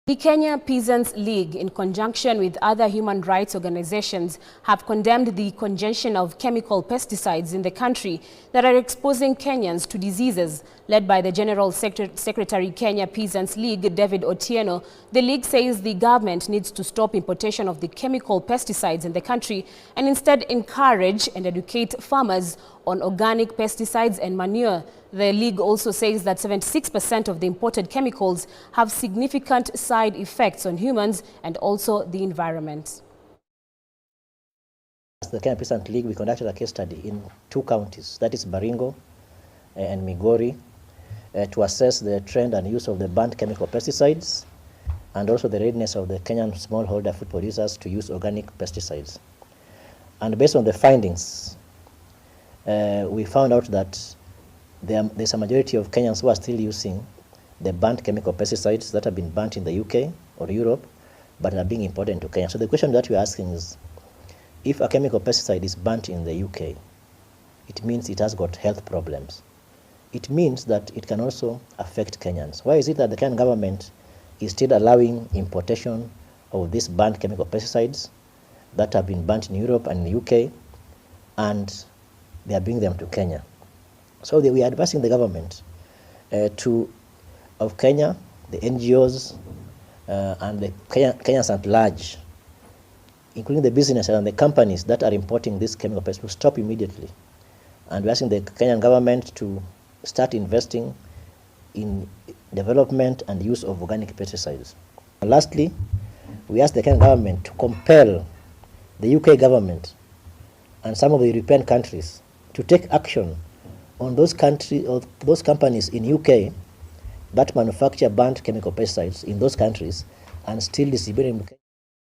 The Kenyan Peasants League, in conjunction with other human rights organizations, have condemned the congestion of chemical pesticides in the country that are exposing Kenyans to diseases. Led by the General Secretary Kenyan Peasants League, David Otieno, the league says the government needs to stop importation of the chemical pesticides in the country and instead encourage and educate farmers on organic pesticides and manure. The league also says that 76% of the imported chemicals have significant side effects on humans and also the environment. As the Kenyan Peasants League, we conducted a case study in 2 counties, that is Baringo and Migori, to assess the trend and use of the banned chemical pesticides and also the readiness of the Kenyan smallholder food producers to use organic pesticides. And based on the findings, we found out that there's a majority of Kenyans who are still using the banned chemical pesticides that have been banned in the UK or Europe, but are being imported into Kenya. So the question that we're asking is, if a chemical pesticide is banned in the UK, it means it has got health problems. It means that it can also affect Kenyans. Why is it that the Kenyan government is still allowing importation of these banned chemical pesticides that have been banned in Europe and in the UK, and they are bringing them to Kenya? So we are advising the government of Kenya, the NGOs, and the Kenyans at large, including the businesses and the companies that are importing these chemical pesticides, to stop immediately. And we're asking the Kenyan government to start investing in development and use of organic pesticides. And lastly, we ask the Kenyan government to compel the UK government and some of the European countries to take action on those companies in UK that manufacture banned chemical pesticides in those countries and still distribute them.